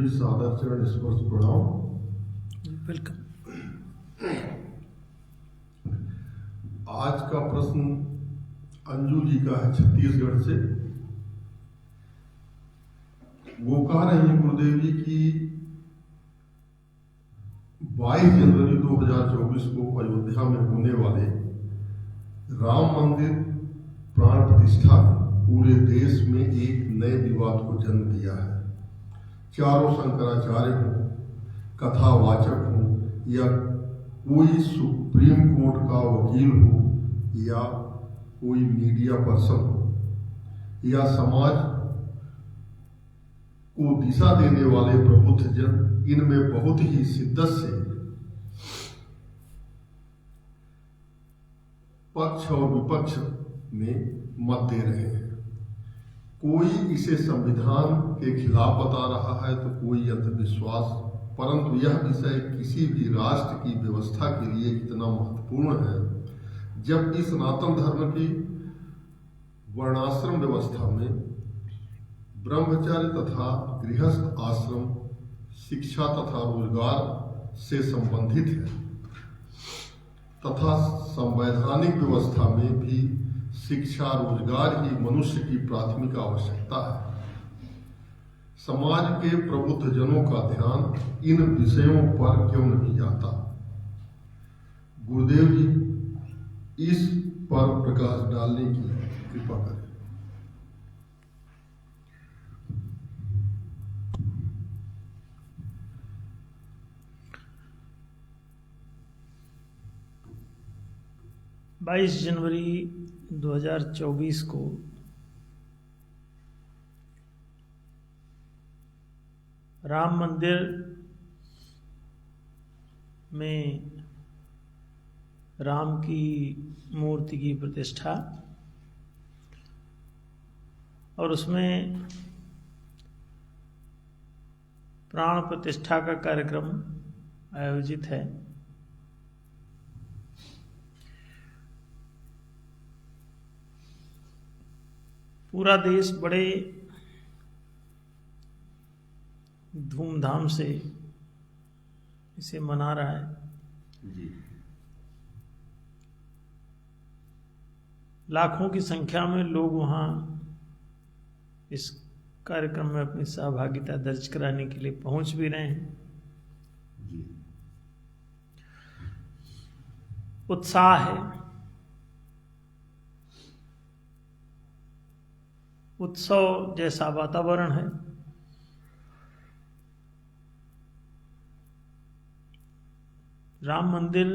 जी सादर चरण स्पर्श प्रणाम। वेलकम। आज का प्रश्न अंजू जी का है छत्तीसगढ़ से। वो कह रही हैं गुरुदेव जी की 22 जनवरी 2024 को अयोध्या में होने वाले राम मंदिर प्राण प्रतिष्ठा ने पूरे देश में एक नए विवाद को जन्म दिया है। चारों शंकराचार्य हों, कथावाचक हों या कोई सुप्रीम कोर्ट का वकील हो या कोई मीडिया पर्सन हो या समाज को दिशा देने वाले प्रबुद्ध जन, इनमें बहुत ही शिद्दत से पक्ष और विपक्ष में मत दे रहे हैं। कोई इसे संविधान के खिलाफ बता रहा है तो कोई अंधविश्वास, परंतु यह विषय किसी भी राष्ट्र की व्यवस्था के लिए इतना महत्वपूर्ण है जब इस सनातन धर्म की वर्णाश्रम व्यवस्था में ब्रह्मचर्य तथा गृहस्थ आश्रम शिक्षा तथा रोजगार से संबंधित है तथा संवैधानिक व्यवस्था में भी शिक्षा रोजगार ही मनुष्य की प्राथमिक आवश्यकता है। समाज के प्रबुद्ध जनों का ध्यान इन विषयों पर क्यों नहीं जाता? गुरुदेव जी इस पर प्रकाश डालने की कृपा करें। बाईस जनवरी 2024 को राम मंदिर में राम की मूर्ति की प्रतिष्ठा और उसमें प्राण प्रतिष्ठा का कार्यक्रम आयोजित है। पूरा देश बड़े धूमधाम से इसे मना रहा है। जी। लाखों की संख्या में लोग वहाँ इस कार्यक्रम में अपनी सहभागिता दर्ज कराने के लिए पहुंच भी रहे हैं। जी। उत्साह है, उत्सव जैसा वातावरण है। राम मंदिर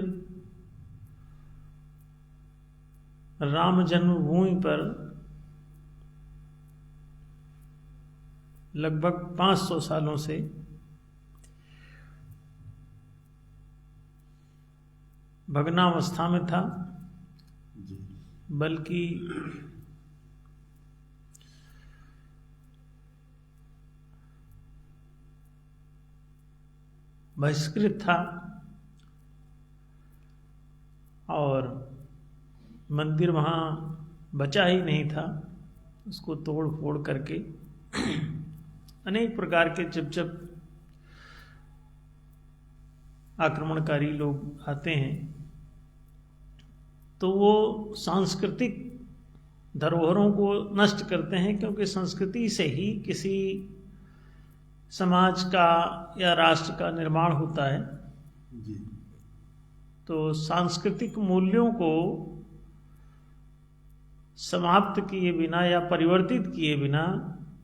राम जन्मभूमि पर लगभग 500 सालों से भग्नावस्था में था, बल्कि बहिष्कृत था और मंदिर वहाँ बचा ही नहीं था। उसको तोड़ फोड़ करके अनेक प्रकार के जब आक्रमणकारी लोग आते हैं तो वो सांस्कृतिक धरोहरों को नष्ट करते हैं, क्योंकि संस्कृति से ही किसी समाज का या राष्ट्र का निर्माण होता है। जी। तो सांस्कृतिक मूल्यों को समाप्त किए बिना या परिवर्तित किए बिना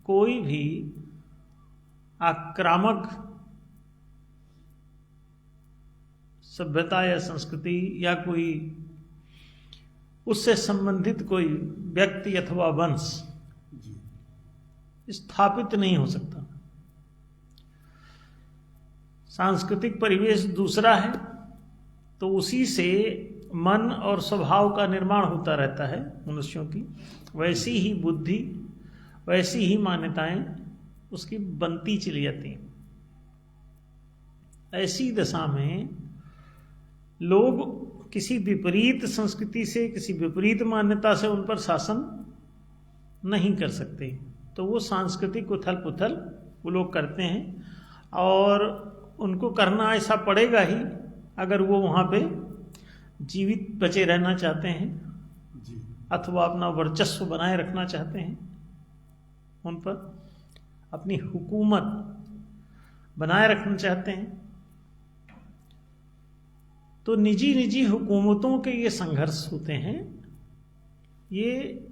कोई भी आक्रामक सभ्यता या संस्कृति या कोई उससे संबंधित कोई व्यक्ति अथवा वंश स्थापित नहीं हो सकता। सांस्कृतिक परिवेश दूसरा है तो उसी से मन और स्वभाव का निर्माण होता रहता है मनुष्यों की। वैसी ही बुद्धि, वैसी ही मान्यताएं उसकी बनती चली जाती हैं। ऐसी दशा में लोग किसी विपरीत संस्कृति से, किसी विपरीत मान्यता से उन पर शासन नहीं कर सकते। तो वो सांस्कृतिक उथल पुथल वो लोग करते हैं और उनको करना ऐसा पड़ेगा ही अगर वो वहाँ पे जीवित बचे रहना चाहते हैं जी अथवा अपना वर्चस्व बनाए रखना चाहते हैं, उन पर अपनी हुकूमत बनाए रखना चाहते हैं। तो निजी निजी हुकूमतों के ये संघर्ष होते हैं, ये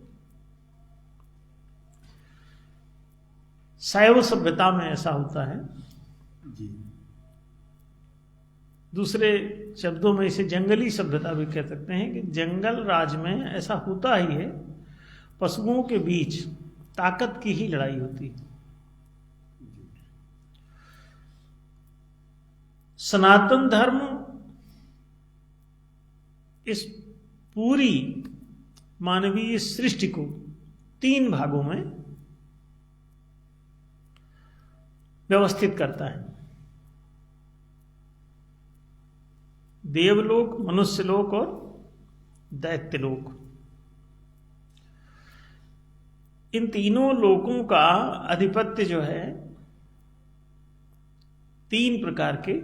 शैव सभ्यता में ऐसा होता है। जी दूसरे शब्दों में इसे जंगली सभ्यता भी कह सकते हैं कि जंगल राज में ऐसा होता ही है, पशुओं के बीच ताकत की ही लड़ाई होती है। सनातन धर्म इस पूरी मानवीय सृष्टि को 3 भागों में व्यवस्थित करता है। देवलोक, मनुष्यलोक और दैत्यलोक। इन तीनों लोकों का आधिपत्य जो है 3 प्रकार के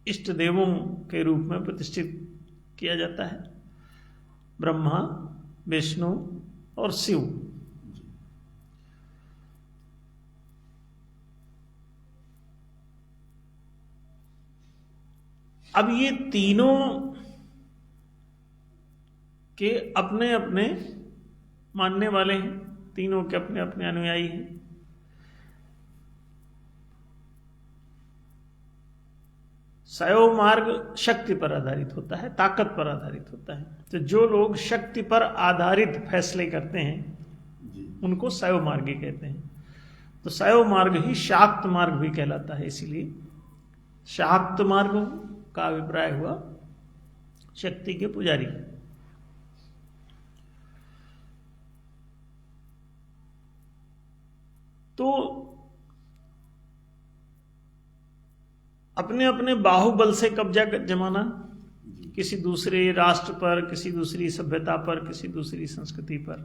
इष्ट देवों के रूप में प्रतिष्ठित किया जाता है, ब्रह्मा, विष्णु और शिव। अब ये तीनों के अपने अपने मानने वाले हैं, तीनों के अपने अपने अनुयायी हैं। शैव मार्ग शक्ति पर आधारित होता है, ताकत पर आधारित होता है। तो जो लोग शक्ति पर आधारित फैसले करते हैं उनको शैव मार्गी कहते हैं। तो शैव मार्ग ही शाक्त मार्ग भी कहलाता है। इसीलिए शाक्त मार्ग का अभिप्राय हुआ शक्ति के पुजारी। तो अपने अपने बाहुबल से कब्जा जमाना किसी दूसरे राष्ट्र पर, किसी दूसरी सभ्यता पर, किसी दूसरी संस्कृति पर,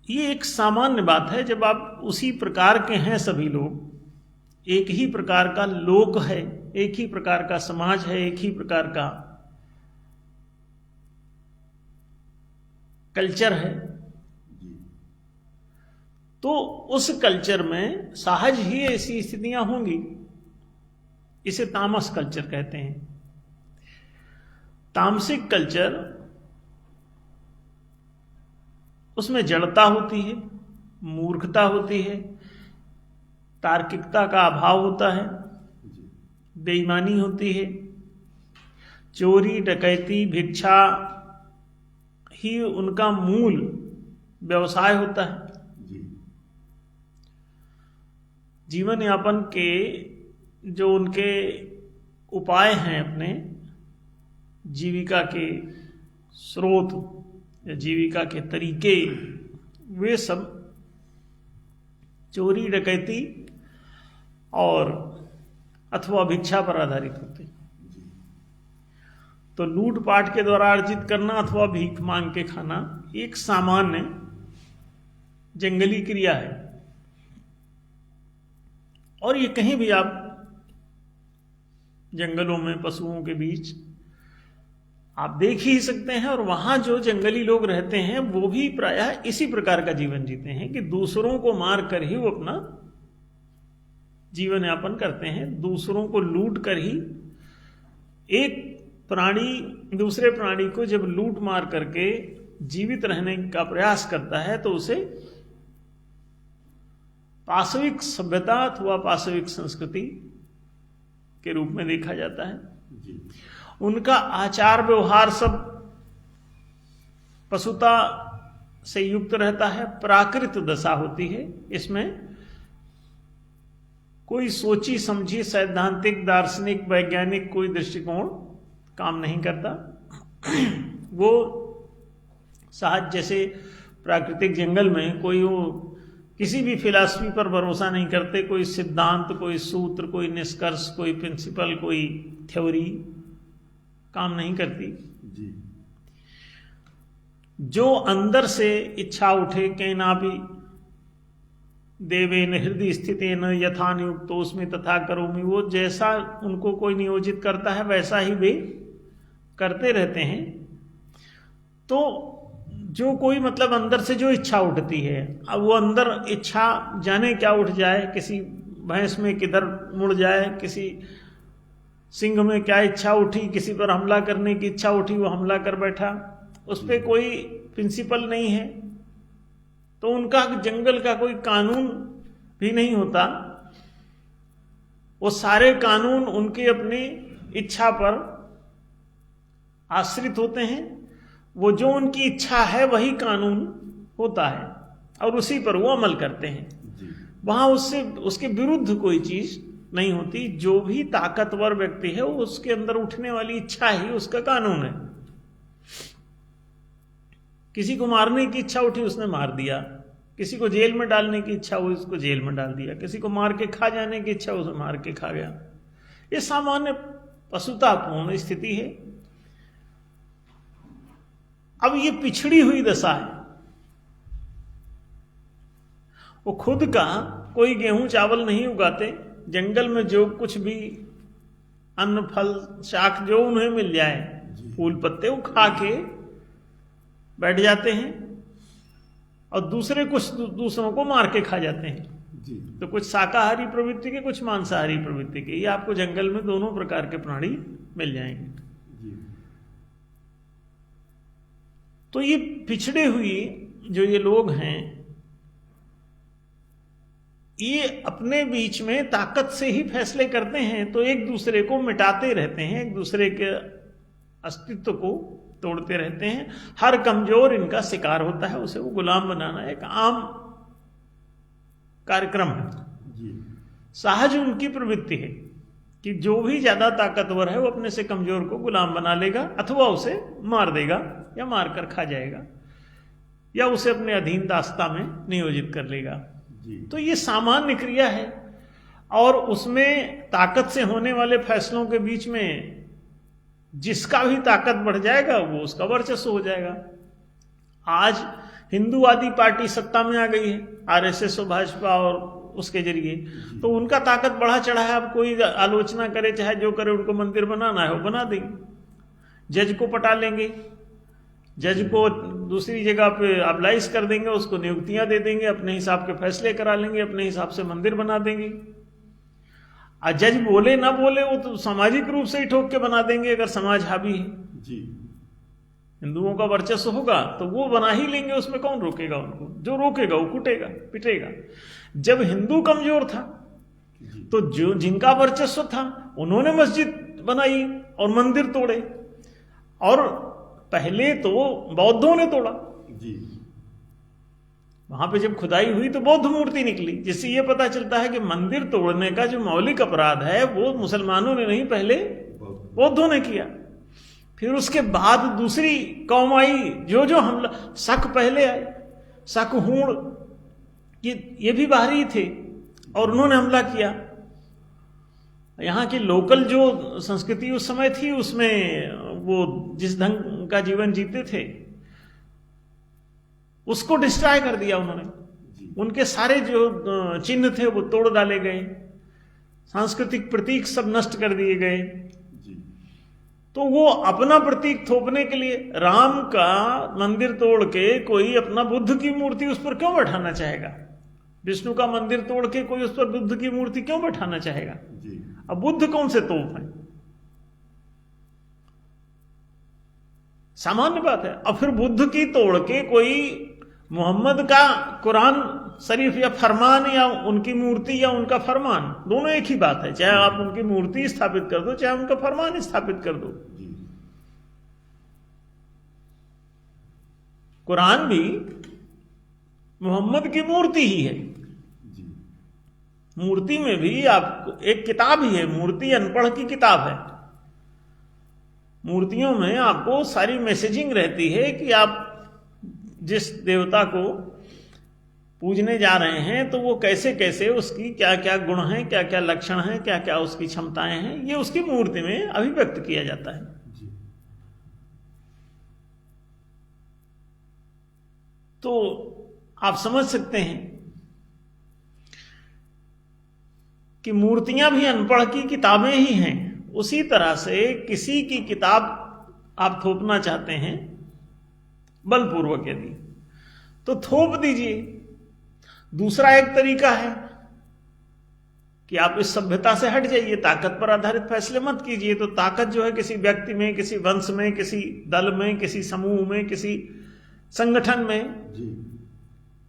ये एक सामान्य बात है। जब आप उसी प्रकार के हैं, सभी लोग एक ही प्रकार का लोक है, एक ही प्रकार का समाज है, एक ही प्रकार का कल्चर है, तो उस कल्चर में सहज ही ऐसी स्थितियां होंगी। इसे तामस कल्चर कहते हैं। तामसिक कल्चर, उसमें जड़ता होती है, मूर्खता होती है, तार्किकता का अभाव होता है, बेईमानी होती है, चोरी, डकैती, भिक्षा ही उनका मूल व्यवसाय होता है। जीवन यापन के जो उनके उपाय हैं, अपने जीविका के स्रोत या जीविका के तरीके, वे सब चोरी, डकैती और अथवा भिक्षा पर आधारित होते हैं। तो लूटपाट के द्वारा अर्जित करना अथवा भीख मांग के खाना एक सामान्य जंगली क्रिया है। और ये कहीं भी आप जंगलों में, पशुओं के बीच आप देख ही सकते हैं। और वहां जो जंगली लोग रहते हैं वो भी प्रायः इसी प्रकार का जीवन जीते हैं कि दूसरों को मार कर ही वो अपना जीवन यापन करते हैं। दूसरों को लूट कर ही, एक प्राणी दूसरे प्राणी को जब लूट मार करके जीवित रहने का प्रयास करता है तो उसे पाशविक सभ्यता अथवा पाशविक संस्कृति के रूप में देखा जाता है। उनका आचार व्यवहार सब पशुता से युक्त रहता है, प्राकृत दशा होती है। इसमें कोई सोची समझी सैद्धांतिक, दार्शनिक, वैज्ञानिक कोई दृष्टिकोण काम नहीं करता। वो सहज, जैसे प्राकृतिक जंगल में कोई वो किसी भी फिलॉसफी पर भरोसा नहीं करते, कोई सिद्धांत, कोई सूत्र, कोई निष्कर्ष, कोई प्रिंसिपल, कोई थ्योरी काम नहीं करती। जी। जो अंदर से इच्छा उठे, कहीं ना भी देवेन हृदय स्थितेन यथा नियुक्तोस्मि तथा करोमि, वो जैसा उनको कोई नियोजित करता है वैसा ही वे करते रहते हैं। तो जो कोई मतलब अंदर से जो इच्छा उठती है, अब वो अंदर इच्छा जाने क्या उठ जाए, किसी भैंस में किधर मुड़ जाए, किसी सिंह में क्या इच्छा उठी, किसी पर हमला करने की इच्छा उठी, वो हमला कर बैठा, उस पर कोई प्रिंसिपल नहीं है। तो उनका जंगल का कोई कानून भी नहीं होता, वो सारे कानून उनकी अपनी इच्छा पर आश्रित होते हैं। वो जो उनकी इच्छा है वही कानून होता है और उसी पर वो अमल करते हैं। वहां उससे उसके विरुद्ध कोई चीज नहीं होती। जो भी ताकतवर व्यक्ति है वो उसके अंदर उठने वाली इच्छा ही उसका कानून है। किसी को मारने की इच्छा उठी, उसने मार दिया। किसी को जेल में डालने की इच्छा हुई, उसको जेल में डाल दिया। किसी को मार के खा जाने की इच्छा, उसे मार के खा गया। ये सामान्य पशुतापूर्ण स्थिति है। अब ये पिछड़ी हुई दशा है। वो खुद का कोई गेहूं चावल नहीं उगाते, जंगल में जो कुछ भी अन्न फल शाक जो उन्हें मिल जाए, फूल पत्ते, वो खा के बैठ जाते हैं और दूसरों को मार के खा जाते हैं जी। तो कुछ शाकाहारी प्रवृत्ति के, कुछ मांसाहारी प्रवृत्ति के, ये आपको जंगल में दोनों प्रकार के प्राणी मिल जाएंगे जी। तो ये पिछड़े हुए जो ये लोग हैं, ये अपने बीच में ताकत से ही फैसले करते हैं, तो एक दूसरे को मिटाते रहते हैं, एक दूसरे के अस्तित्व को तोड़ते रहते हैं। हर कमजोर इनका शिकार होता है, उसे वो गुलाम बनाना एक आम कार्यक्रम है जी। सहज उनकी प्रवृत्ति है कि जो भी ज्यादा ताकतवर है वो अपने से कमजोर को गुलाम बना लेगा, अथवा उसे मार देगा या मारकर खा जाएगा, या उसे अपने अधीन दास्ता में नियोजित कर लेगा जी। तो ये सामान्य क्रिया है और उसमें ताकत से होने वाले फैसलों के बीच में जिसका भी ताकत बढ़ जाएगा वो उसका वर्चस्व हो जाएगा। आज हिंदूवादी पार्टी सत्ता में आ गई है, आरएसएस और भाजपा और उसके जरिए, तो उनका ताकत बढ़ा चढ़ा है। अब कोई आलोचना करे चाहे जो करे, उनको मंदिर बनाना है वो बना देंगे। जज को पटा लेंगे, जज को दूसरी जगह पे अप्लाइज कर देंगे, उसको नियुक्तियां दे देंगे, अपने हिसाब के फैसले करा लेंगे, अपने हिसाब से मंदिर बना देंगे। और जज बोले ना बोले वो तो सामाजिक रूप से ही ठोक के बना देंगे। अगर समाज हावी है जी, हिंदुओं का वर्चस्व होगा तो वो बना ही लेंगे, उसमें कौन रोकेगा उनको? जो रोकेगा वो कुटेगा पिटेगा। जब हिंदू कमजोर था तो जो जिनका वर्चस्व था उन्होंने मस्जिद बनाई और मंदिर तोड़े, और पहले तो बौद्धों ने तोड़ा जी। वहां पे जब खुदाई हुई तो बौद्ध मूर्ति निकली, जिससे ये पता चलता है कि मंदिर तोड़ने का जो मौलिक अपराध है वो मुसलमानों ने नहीं, पहले बौद्धों ने किया। फिर उसके बाद दूसरी कौम आई, जो जो हमला, शक पहले आए, शक हूण ये भी बाहरी थे और उन्होंने हमला किया। यहाँ की लोकल जो संस्कृति उस समय थी, उसमें वो जिस ढंग का जीवन जीते थे उसको डिस्ट्रॉय कर दिया उन्होंने। उनके सारे जो चिन्ह थे वो तोड़ डाले गए, सांस्कृतिक प्रतीक सब नष्ट कर दिए गए। तो वो अपना प्रतीक थोपने के लिए राम का मंदिर तोड़ के कोई अपना बुद्ध की मूर्ति उस पर क्यों बैठाना चाहेगा? विष्णु का मंदिर तोड़ के कोई उस पर बुद्ध की मूर्ति क्यों बैठाना चाहेगा? अब बुद्ध कौन से तोप है? सामान्य बात है। अब फिर बुद्ध की तोड़ के कोई मोहम्मद का कुरान शरीफ या फरमान या उनकी मूर्ति या उनका फरमान, दोनों एक ही बात है। चाहे आप उनकी मूर्ति स्थापित कर दो, चाहे उनका फरमान स्थापित कर दो। कुरान भी मोहम्मद की मूर्ति ही है। मूर्ति में भी आप एक किताब ही है, मूर्ति अनपढ़ की किताब है। मूर्तियों में आपको सारी मैसेजिंग रहती है कि आप जिस देवता को पूजने जा रहे हैं तो वो कैसे कैसे, उसकी क्या क्या गुण हैं, क्या क्या लक्षण हैं, क्या क्या उसकी क्षमताएं हैं, ये उसकी मूर्ति में अभिव्यक्त किया जाता है। तो आप समझ सकते हैं कि मूर्तियां भी अनपढ़ की किताबें ही हैं, उसी तरह से किसी की किताब आप थोपना चाहते हैं बलपूर्वक यदि, तो थोप दीजिए। दूसरा एक तरीका है कि आप इस सभ्यता से हट जाइए, ताकत पर आधारित फैसले मत कीजिए। तो ताकत जो है किसी व्यक्ति में, किसी वंश में, किसी दल में, किसी समूह में, किसी संगठन में जी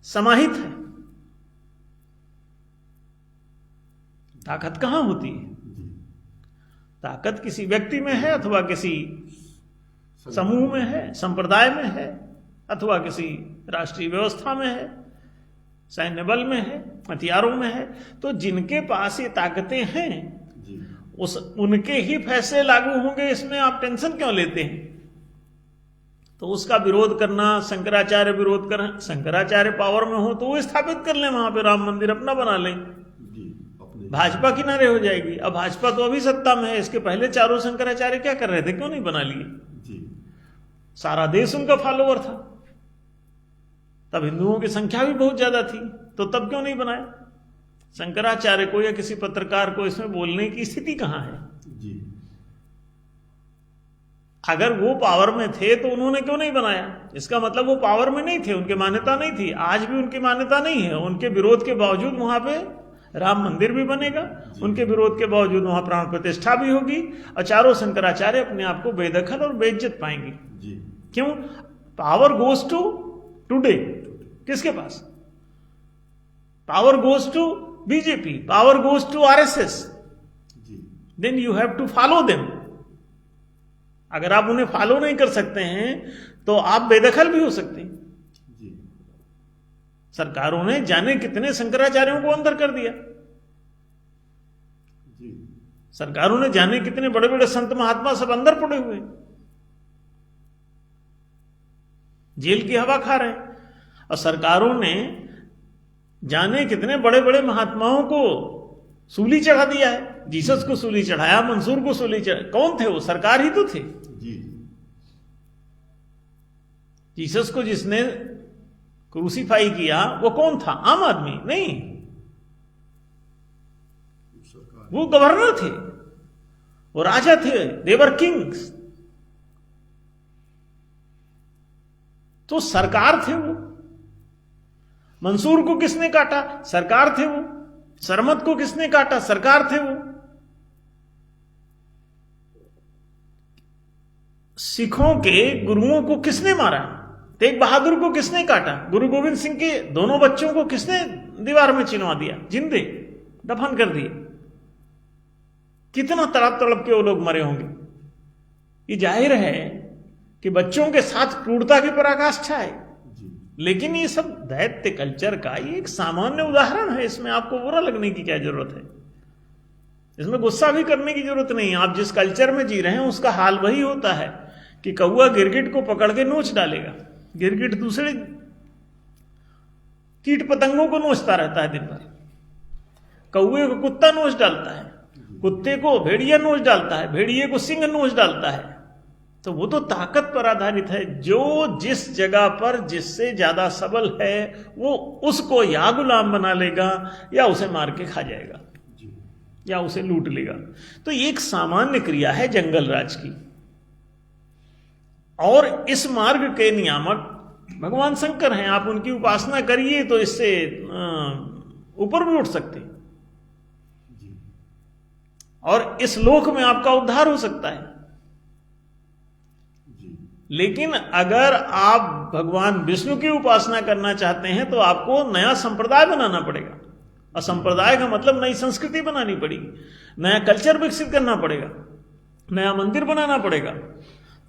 समाहित है। ताकत कहां होती है? जी ताकत किसी व्यक्ति में है, अथवा किसी समूह में है, संप्रदाय में है, अथवा किसी राष्ट्रीय व्यवस्था में है, सैन्य बल में है, हथियारों में है। तो जिनके पास ये ताकतें हैं जी उनके ही फैसले लागू होंगे, इसमें आप टेंशन क्यों लेते हैं? तो उसका विरोध करना, शंकराचार्य विरोध कर, शंकराचार्य पावर में हो तो वो स्थापित कर लें, वहां पे राम मंदिर अपना बना लें, जी अपने भाजपा किनारे हो जाएगी। अब भाजपा तो अभी सत्ता में है, इसके पहले चारों शंकराचार्य क्या कर रहे थे, क्यों नहीं बना लिए? जी सारा देश उनका फॉलोवर था, तब हिंदुओं की संख्या भी बहुत ज्यादा थी, तो तब क्यों नहीं बनाया? शंकराचार्य को या किसी पत्रकार को इसमें बोलने की स्थिति कहां है? जी अगर वो पावर में थे तो उन्होंने क्यों नहीं बनाया? इसका मतलब वो पावर में नहीं थे, उनकी मान्यता नहीं थी। आज भी उनकी मान्यता नहीं है। उनके विरोध के बावजूद वहां पे राम मंदिर भी बनेगा, उनके विरोध के बावजूद वहां प्राण प्रतिष्ठा भी होगी, और चारों शंकराचार्य अपने आप को बेदखल और बेइज्जत पाएंगे। जी क्यों? पावर गोज टू टुडे, किसके पास? Power goes to BJP, power goes to RSS. जी then you have to follow them. अगर आप उन्हें फॉलो नहीं कर सकते हैं तो आप बेदखल भी हो सकते हैं। जी सरकारों ने जाने कितने शंकराचार्यों को अंदर कर दिया, जी सरकारों ने जाने कितने बड़े बड़े संत महात्मा सब अंदर पड़े हुए, जेल की हवा खा रहे हैं। और सरकारों ने जाने कितने बड़े बड़े महात्माओं को सूली चढ़ा दिया है। जीसस को सूली चढ़ाया, मंसूर को सूली चढ़ाया। कौन थे वो? सरकार ही तो थे। जी जीसस को जिसने क्रूसीफाई किया वो कौन था? आम आदमी नहीं, सरकार वो गवर्नर थे, वो राजा थे, देवर किंग्स। तो सरकार थे वो। मंसूर को किसने काटा? सरकार थे वो। सरमत को किसने काटा? सरकार थे वो। सिखों के गुरुओं को किसने मारा? तेग बहादुर को किसने काटा? गुरु गोविंद सिंह के दोनों बच्चों को किसने दीवार में चिनवा दिया? जिंदे दफन कर दिए। कितना तड़प तड़प के वो लोग मरे होंगे। ये जाहिर है कि बच्चों के साथ क्रूरता की पराकाष्ठा है। जी लेकिन ये सब दैत्य कल्चर का ये एक सामान्य उदाहरण है। इसमें आपको बुरा लगने की क्या जरूरत है? इसमें गुस्सा भी करने की जरूरत नहीं है। आप जिस कल्चर में जी रहे हैं उसका हाल वही होता है कि कौआ गिरगिट को पकड़ के नोच डालेगा, गिरगिट दूसरे कीट पतंगों को नोचता रहता है दिन भर। कौए को कुत्ता नोच डालता है, कुत्ते को भेड़िया नोच डालता है, भेड़िए को सिंह नोच डालता है। तो वो तो ताकत पर आधारित है। जो जिस जगह पर जिससे ज्यादा सबल है वो उसको या गुलाम बना लेगा या उसे मार के खा जाएगा जी या उसे लूट लेगा। तो ये एक सामान्य क्रिया है जंगल राज की। और इस मार्ग के नियामक भगवान शंकर हैं। आप उनकी उपासना करिए तो इससे ऊपर भी उठ सकते हैं जी और इस लोक में आपका उद्धार हो सकता है। जी लेकिन अगर आप भगवान विष्णु की उपासना करना चाहते हैं तो आपको नया संप्रदाय बनाना पड़ेगा। और संप्रदाय का मतलब नई संस्कृति बनानी पड़ेगी, नया कल्चर विकसित करना पड़ेगा, नया मंदिर बनाना पड़ेगा।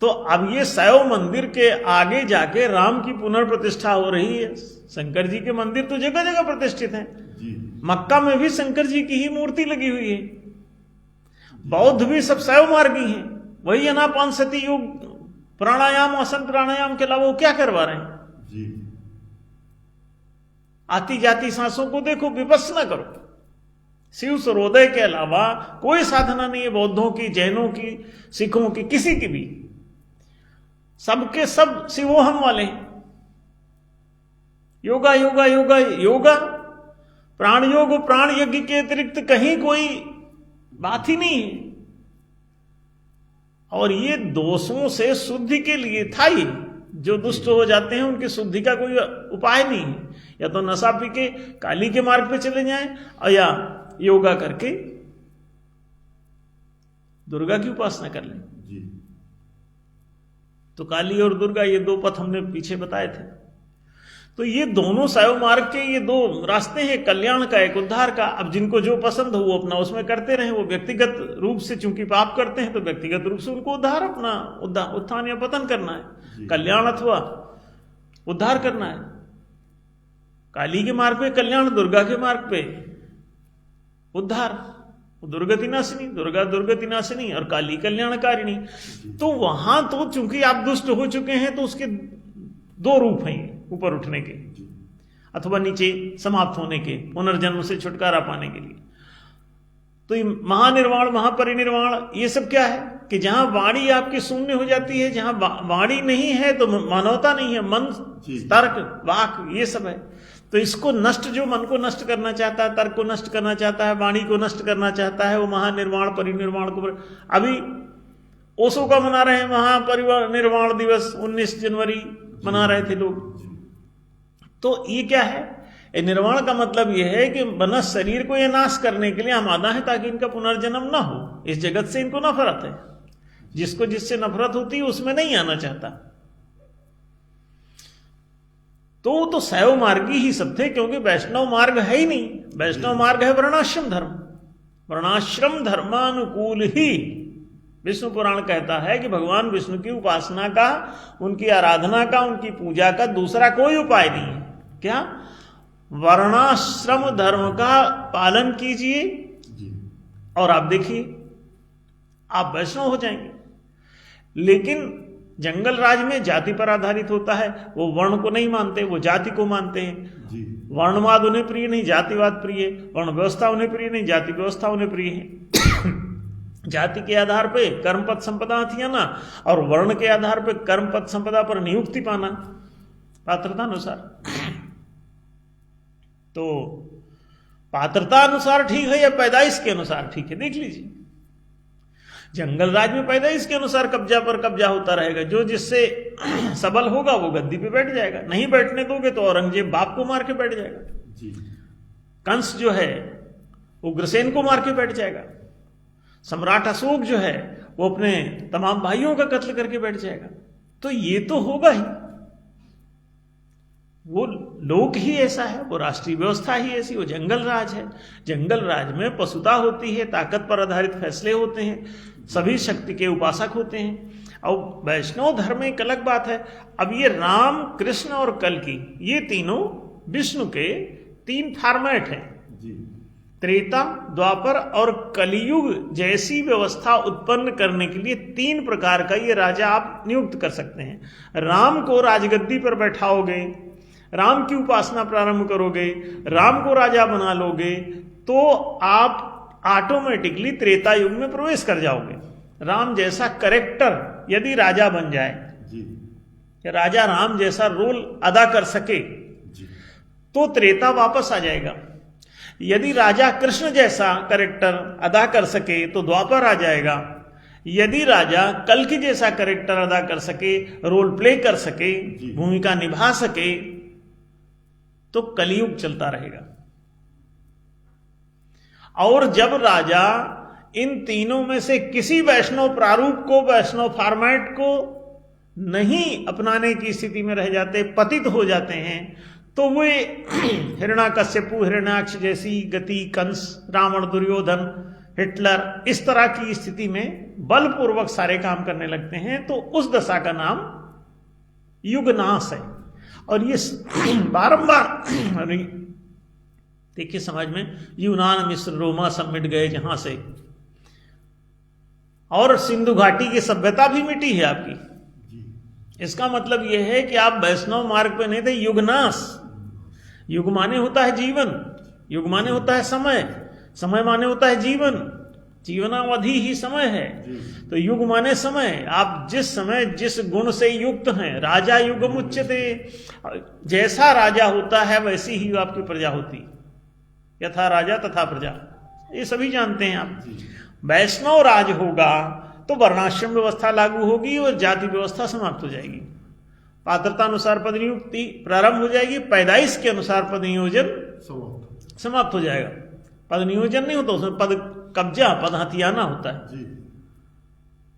तो अब ये शैव मंदिर के आगे जाके राम की पुनर्प्रतिष्ठा हो रही है। शंकर जी के मंदिर तो जगह जगह प्रतिष्ठित हैं। जी मक्का में भी शंकर जी की ही मूर्ति लगी हुई है। बौद्ध भी सब शैव मार्गी हैं। वही अनापानसती योग, प्राणायाम, आसन प्राणायाम के अलावा वो क्या करवा रहे हैं? जी आती जाती सांसों को देखो, विपस्सना करो। शिव सूर्योदय के अलावा कोई साधना नहीं है बौद्धों की, जैनों की, सिखों की, किसी की भी। सबके सब शिवोहम वाले हैं। योगा योगा योगा योगा, प्राण योग और प्राण यज्ञ के अतिरिक्त कहीं कोई बात ही नहीं है। और ये दोषों से शुद्धि के लिए था ही, जो दुष्ट हो जाते हैं उनकी शुद्धि का कोई उपाय नहीं है। या तो नशा पी के काली के मार्ग पे चले जाएं, और या योगा करके दुर्गा की उपासना कर लें। जी। तो काली और दुर्गा ये दो पथ हमने पीछे बताए थे। तो ये दोनों शैव मार्ग के ये दो रास्ते हैं, कल्याण का एक उद्धार का। अब जिनको जो पसंद हो वो अपना उसमें करते रहे। वो व्यक्तिगत रूप से चूंकि पाप करते हैं तो व्यक्तिगत रूप से उनको उद्धार, अपना उत्थान या पतन करना है, कल्याण अथवा उद्धार करना है। काली के मार्ग पे कल्याण, दुर्गा के मार्ग पे उद्धार। दुर्गति नाशिनी, दुर्गा दुर्गति नाशिनी और काली कल्याणकारिणी। तो वहां तो चूंकि आप दुष्ट हो चुके हैं तो उसके दो रूप हैं, ऊपर उठने के अथवा नीचे समाप्त होने के, पुनर्जन्म से छुटकारा पाने के लिए। तो ये महानिर्वाण, महापरिनिर्वाण, ये सब क्या है कि जहां वाणी आपकी शून्य हो जाती है, जहां वाणी नहीं है तो मानवता नहीं है, मन, तर्क, वाक, ये सब है। तो इसको नष्ट, जो मन को नष्ट करना चाहता है, तर्क को नष्ट करना चाहता है, वाणी को नष्ट करना चाहता है, वो महानिर्वाण परिनिर्वाण को। अभी ओशो का मना रहे हैं महापरिनिर्वाण दिवस, 19 जनवरी मना रहे थे लोग। तो ये क्या है, ये निर्वाण का मतलब ये है कि मनस शरीर को ये नाश करने के लिए आमादा है ताकि इनका पुनर्जन्म ना हो। इस जगत से इनको नफरत है, जिसको जिससे नफरत होती है उसमें नहीं आना चाहता। तो शैव मार्गी ही सब थे, क्योंकि वैष्णव मार्ग है ही नहीं। वैष्णव मार्ग है वर्णाश्रम धर्म, वर्णाश्रम धर्मानुकूल ही। विष्णु पुराण कहता है कि भगवान विष्णु की उपासना का, उनकी आराधना का, उनकी पूजा का दूसरा कोई उपाय नहीं है। क्या? वर्णाश्रम धर्म का पालन कीजिए और आप देखिए आप वैष्णव हो जाएंगे। लेकिन जंगल राज में जाति पर आधारित होता है, वो वर्ण को नहीं मानते, वो जाति को मानते हैं। वर्णवाद उन्हें प्रिय नहीं, जातिवाद प्रिय है। वर्ण व्यवस्था उन्हें प्रिय नहीं, जाति व्यवस्था उन्हें प्रिय है। जाति के आधार पे कर्मपद संपदा थी ना, और वर्ण के आधार पे कर्मपद संपदा पर नियुक्ति पाना पात्रता अनुसार। तो पात्रता अनुसार ठीक है या पैदाइश के अनुसार ठीक है, देख लीजिए। जंगल राज में पैदाइश के अनुसार कब्जा पर कब्जा होता रहेगा। जो जिससे सबल होगा वो गद्दी पे बैठ जाएगा। नहीं बैठने दोगे तो औरंगजेब बाप को मार के बैठ जाएगा। कंस जो है उग्रसेन को मार के बैठ जाएगा। सम्राट अशोक जो है वो अपने तमाम भाइयों का कत्ल करके बैठ जाएगा। तो ये तो होगा ही, वो लोक ही ऐसा है, वो राष्ट्रीय व्यवस्था ही ऐसी, वो जंगल राज है। जंगल राज में पशुता होती है, ताकत पर आधारित फैसले होते हैं, सभी शक्ति के उपासक होते हैं। और वैष्णव धर्म एक अलग बात है। अब ये राम, कृष्ण और कल्कि, ये तीनों विष्णु के 3 फॉर्मेट हैं। त्रेता, द्वापर और कलियुग जैसी व्यवस्था उत्पन्न करने के लिए 3 प्रकार का ये राजा आप नियुक्त कर सकते हैं। राम को राजगद्दी पर बैठाओगे, राम की उपासना प्रारंभ करोगे, राम को राजा बना लोगे, तो आप ऑटोमेटिकली त्रेता युग में प्रवेश कर जाओगे। राम जैसा कैरेक्टर यदि राजा बन जाए, कि राजा राम जैसा रोल अदा कर सके, तो त्रेता वापस आ जाएगा। यदि राजा कृष्ण जैसा कैरेक्टर अदा कर सके तो द्वापर आ जाएगा। यदि राजा कल्कि जैसा कैरेक्टर अदा कर सके, रोल प्ले कर सके, भूमिका निभा सके, तो कलियुग चलता रहेगा। और जब राजा इन तीनों में से किसी वैष्णव प्रारूप को, वैष्णव फॉर्मेट को नहीं अपनाने की स्थिति में रह जाते, पतित हो जाते हैं, तो वे हिरण्याकश्यपु, हिरण्याक्ष जैसी गति, कंस, रावण, दुर्योधन, हिटलर, इस तरह की स्थिति में बलपूर्वक सारे काम करने लगते हैं। तो उस दशा का नाम युगनाश है। और ये बारंबार देखिए समझ में, यूनान, मिस्र, रोमा सब मिट गए जहां से, और सिंधु घाटी की सभ्यता भी मिटी है आपकी। इसका मतलब यह है कि आप वैष्णव मार्ग पे नहीं थे। युगनाश, युग माने होता है जीवन, युग माने होता है समय, समय माने होता है जीवन, जीवनावधि ही समय है। तो युग माने समय, आप जिस समय जिस गुण से युक्त हैं। राजा युगम उच्यते, जैसा राजा होता है वैसी ही आपकी प्रजा होती। यथा राजा तथा प्रजा, ये सभी जानते हैं आप। वैष्णव राज होगा तो वर्णाश्रम व्यवस्था लागू होगी और जाति व्यवस्था समाप्त हो जाएगी। पात्रता अनुसार पद नियुक्ति प्रारंभ हो जाएगी, पैदाइश के अनुसार पद नियोजन समाप्त हो जाएगा। पद नियोजन नहीं होता, उसमें पद कब्जा, पद हथियाना होता है,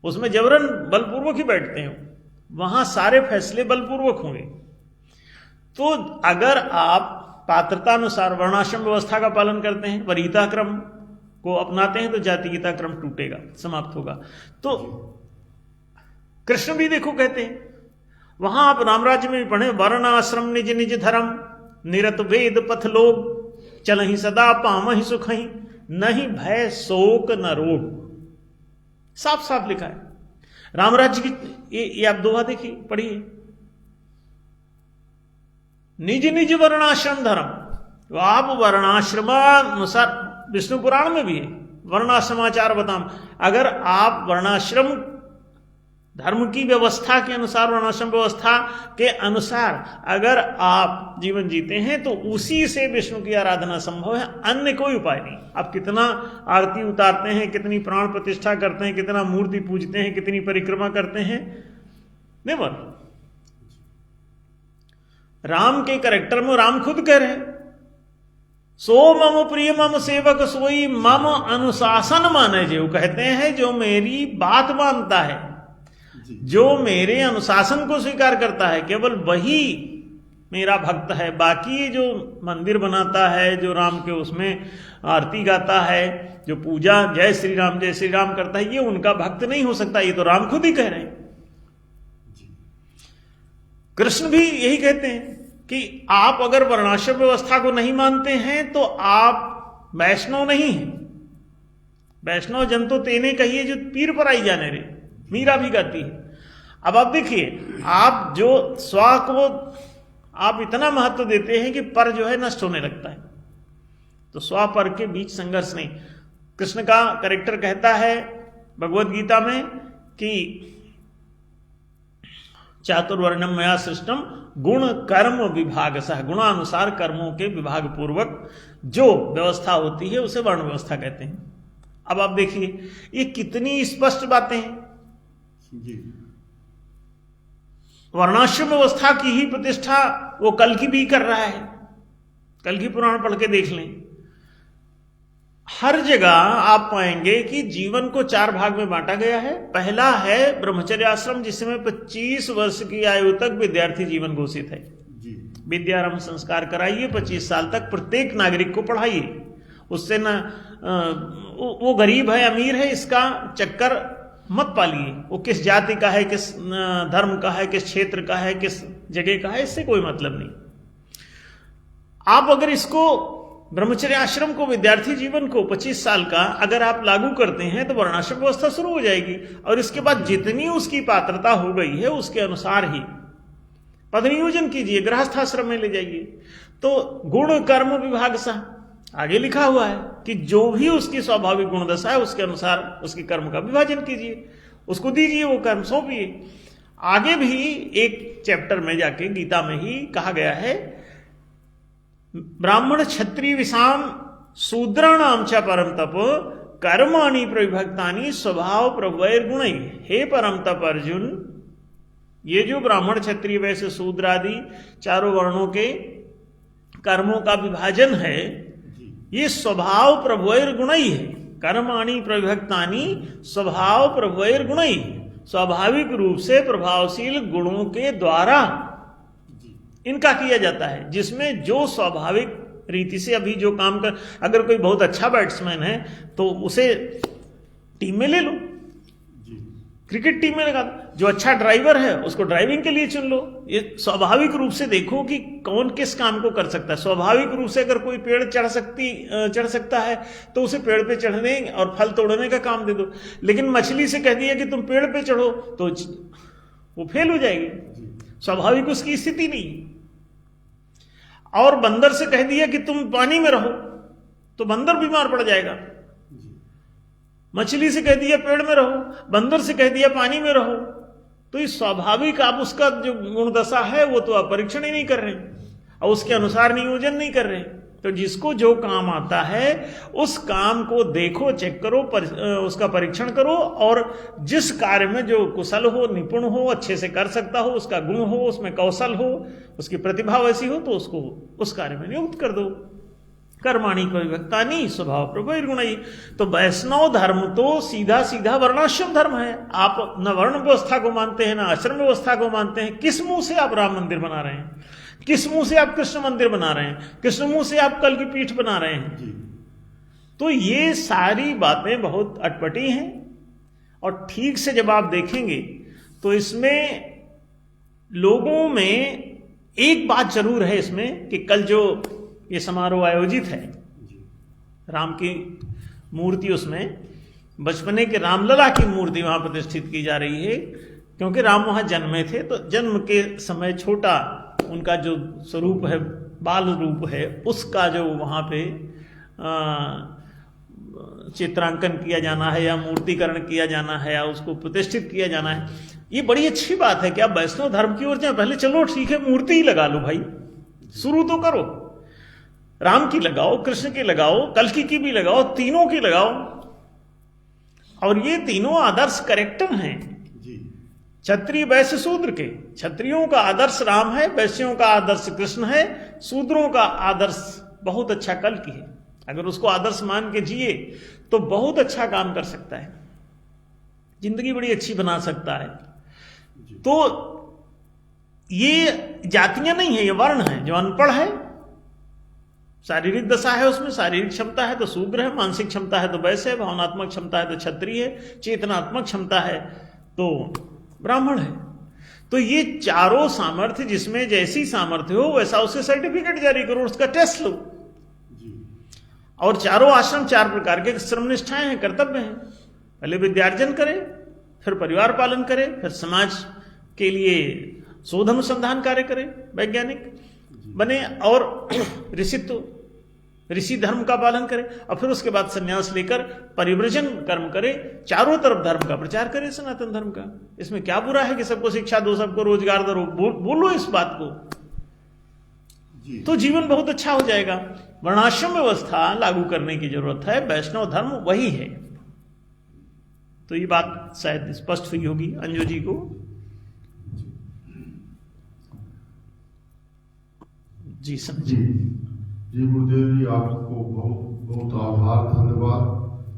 उसमें जबरन बलपूर्वक ही बैठते हैं, वहां सारे फैसले बलपूर्वक होंगे। तो अगर आप पात्रता अनुसार वर्णाश्रम व्यवस्था का पालन करते हैं, वरीयता क्रम को अपनाते हैं, तो जातीयता क्रम टूटेगा, समाप्त होगा। तो कृष्ण भी देखो कहते हैं, वहां आप राम राज्य में भी पढ़े, वर्ण आश्रम निज निज धर्म, निरत वेद पथ लोग, चलहि सदा पामहि सुखहि, नहीं भय शोक न रोग। साफ साफ लिखा है। राम राज्य की ये आप दोहा देखिए, पढ़िए, निज निज वर्णाश्रम धर्म। तो आप वर्णाश्रमानुसार, विष्णु पुराण में भी है, वर्णाश्रमाचार बताम। अगर आप वर्णाश्रम धर्म की व्यवस्था के अनुसार, वर्णाश्रम व्यवस्था के अनुसार अगर आप जीवन जीते हैं तो उसी से विष्णु की आराधना संभव है, अन्य कोई उपाय नहीं। आप कितना आरती उतारते हैं, कितनी प्राण प्रतिष्ठा करते हैं, कितना मूर्ति पूजते हैं, कितनी परिक्रमा करते हैं, नेवर। राम के कैरेक्टर में राम खुद कह रहे हैं, सो मम प्रिय मम सेवक सोई मम अनुशासन माने जे। वो कहते हैं जो मेरी बात मानता है, जो मेरे अनुशासन को स्वीकार करता है, केवल वही मेरा भक्त है। बाकी जो मंदिर बनाता है, जो राम के उसमें आरती गाता है, जो पूजा जय श्री राम करता है, ये उनका भक्त नहीं हो सकता। ये तो राम खुद ही कह रहे हैं। कृष्ण भी यही कहते हैं कि आप अगर वर्णाश्रम व्यवस्था को नहीं मानते हैं तो आप वैष्णव नहीं हैं। वैष्णव जन तो तेने कहिए जो पीर पर आई जाने रे, मीरा भी गाती है। अब आप देखिए, आप जो स्व को आप इतना महत्व देते हैं कि पर जो है नष्ट होने लगता है, तो स्व पर के बीच संघर्ष नहीं। कृष्ण का कैरेक्टर कहता है भगवत गीता में कि चातुर्वर्णम मया सृष्टम गुण कर्म विभाग सह, गुणानुसार कर्मों के विभाग पूर्वक जो व्यवस्था होती है उसे वर्ण व्यवस्था कहते हैं। अब आप देखिए ये कितनी स्पष्ट बातें हैं। वर्णाश्रम व्यवस्था की ही प्रतिष्ठा वो कल्कि भी कर रहा है। कल्कि पुराण पढ़ के देख लें, हर जगह आप पाएंगे कि जीवन को 4 भाग में बांटा गया है। पहला है ब्रह्मचर्य आश्रम, जिसमें 25 वर्ष की आयु तक विद्यार्थी जीवन घोषित है। विद्यारंभ संस्कार कराइए, 25 साल तक प्रत्येक नागरिक को पढ़ाइए। उससे ना वो गरीब है अमीर है इसका चक्कर मत पालिए, वो किस जाति का है, किस धर्म का है, किस क्षेत्र का है, किस जगह का है, इससे कोई मतलब नहीं। आप अगर इसको ब्रह्मचर्य आश्रम को, विद्यार्थी जीवन को 25 साल का अगर आप लागू करते हैं तो वर्णाश्रम व्यवस्था शुरू हो जाएगी। और इसके बाद जितनी उसकी पात्रता हो गई है उसके अनुसार ही पद नियोजन कीजिए, गृहस्थाश्रम में ले जाइए। तो गुण कर्म विभाग सा आगे लिखा हुआ है कि जो भी उसकी स्वाभाविक गुण दशा है उसके अनुसार उसके कर्म का विभाजन कीजिए, उसको दीजिए, वो कर्म सौंपिए। आगे भी एक चैप्टर में जाके गीता में ही कहा गया है, ब्राह्मण क्षत्रिय विषाम शूद्राणाम च परम तप कर्माणि प्रविभक्तानि स्वभाव प्रभवैर्गुणैः। हे परम तप अर्जुन, ये जो ब्राह्मण क्षत्रिय वैश्य शूद्र आदि चारों वर्णों के कर्मों का विभाजन है, ये स्वभाव प्रभवैर्गुणैः है। कर्माणि प्रविभक्तानि स्वभाव प्रभवैर्गुणैः, स्वाभाविक रूप से प्रभावशील गुणों के द्वारा इनका किया जाता है। जिसमें जो स्वाभाविक रीति से अभी जो काम कर, अगर कोई बहुत अच्छा बैट्समैन है तो उसे टीम में ले लो, क्रिकेट टीम में लगा दो। जो अच्छा ड्राइवर है उसको ड्राइविंग के लिए चुन लो। ये स्वाभाविक रूप से देखो कि कौन किस काम को कर सकता है। स्वाभाविक रूप से अगर कोई पेड़ चढ़ सकता है तो उसे पेड़ पे चढ़ने और फल तोड़ने का काम दे दो। लेकिन मछली से कह दिया कि तुम पेड़ पे चढ़ो तो वो फेल हो जाएगी, स्वाभाविक उसकी स्थिति नहीं। और बंदर से कह दिया कि तुम पानी में रहो तो बंदर बीमार पड़ जाएगा। मछली से कह दिया पेड़ में रहो, बंदर से कह दिया पानी में रहो। तो ये स्वाभाविक आप उसका जो गुण दशा है वो तो आप परीक्षण ही नहीं कर रहे और उसके अनुसार नियोजन नहीं कर रहे। तो जिसको जो काम आता है उस काम को देखो, चेक करो, उसका परीक्षण करो, और जिस कार्य में जो कुशल हो, निपुण हो, अच्छे से कर सकता हो, उसका गुण हो, उसमें कौशल हो, उसकी प्रतिभा वैसी हो, तो उसको उस कार्य में नियुक्त कर दो। कर्माणि विभक्तानि स्वभाव प्रभुर्गुणैः। तो वैष्णव धर्म तो सीधा सीधा वर्णाश्रम धर्म है। आप न वर्ण व्यवस्था को मानते हैं, न आश्रम व्यवस्था को मानते हैं। किस मुंह से आप राम मंदिर बना रहे हैं? किस मुंह से आप कृष्ण मंदिर बना रहे हैं? किस मुंह से आप कल की पीठ बना रहे हैं? तो ये सारी बातें बहुत अटपटी हैं, और ठीक से जब आप देखेंगे तो इसमें लोगों में एक बात जरूर है इसमें कि कल जो ये समारोह आयोजित है, राम की मूर्ति, उसमें बचपने के रामलला की मूर्ति वहां प्रतिष्ठित की जा रही है, क्योंकि राम वहां जन्मे थे, तो जन्म के समय छोटा उनका जो स्वरूप है, बाल रूप है, उसका जो वहां पे चित्रांकन किया जाना है या मूर्तिकरण किया जाना है या उसको प्रतिष्ठित किया जाना है, ये बड़ी अच्छी बात है कि आप वैष्णव धर्म की ओर जाए। पहले चलो ठीक है, मूर्ति ही लगा लो भाई, शुरू तो करो, राम की लगाओ, कृष्ण की लगाओ, कल्कि की भी लगाओ, तीनों की लगाओ। और ये तीनों आदर्श करेक्टर हैं क्षत्रिय वैश्य शूद्र के। क्षत्रियों का आदर्श राम है, वैश्यों का आदर्श कृष्ण है, शूद्रों का आदर्श बहुत अच्छा कल्कि है। अगर उसको आदर्श मान के जिए तो बहुत अच्छा काम कर सकता है, जिंदगी बड़ी अच्छी बना सकता है। तो ये जातियां नहीं है, ये वर्ण है। जो अनपढ़ है, शारीरिक दशा है, उसमें शारीरिक क्षमता है तो शूद्र है, मानसिक क्षमता है तो वैश्य है, भावनात्मक क्षमता है तो क्षत्रिय है, चेतनात्मक क्षमता है तो ब्राह्मण है। तो ये चारों सामर्थ्य, जिसमें जैसी सामर्थ्य हो वैसा उसे सर्टिफिकेट जारी करो, उसका टेस्ट लो। और चारों आश्रम 4 प्रकार के श्रम निष्ठाएं हैं, कर्तव्य हैं। पहले विद्यार्जन करे, फिर परिवार पालन करे, फिर समाज के लिए शोध अनुसंधान कार्य करे, वैज्ञानिक बने, और ऋषि धर्म का पालन करे, और फिर उसके बाद संन्यास लेकर परिव्रजन कर्म करे, चारों तरफ धर्म का प्रचार करे, सनातन धर्म का। इसमें क्या बुरा है कि सबको शिक्षा दो, सबको रोजगार दो, बोलो इस बात को, तो जीवन बहुत अच्छा हो जाएगा। वर्णाश्रम व्यवस्था लागू करने की जरूरत है, वैष्णव धर्म वही है। तो ये बात शायद स्पष्ट हुई होगी अंजू जी को। जी जी गुरुदेव जी, आपको बहुत बहुत आभार, धन्यवाद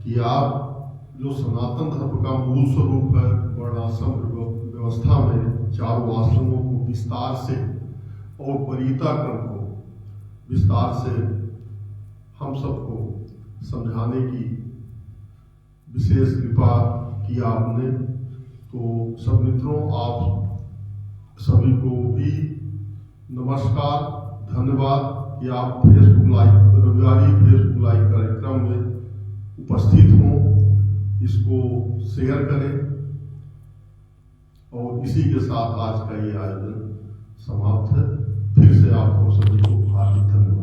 कि आप जो सनातन धर्म का मूल स्वरूप है, वर्णाश्रम व्यवस्था में चारों आश्रमों को विस्तार से और वरीयता क्रम को विस्तार से हम सबको समझाने की विशेष कृपा की आपने। तो सब मित्रों, आप सभी को भी नमस्कार, धन्यवाद कि आप फेसबुक लाइव, रविवारी फेसबुक लाइव कार्यक्रम में उपस्थित हों, इसको शेयर करें। और इसी के साथ आज का ये आयोजन समाप्त है। फिर से आपको सभी को हार्दिक धन्यवाद।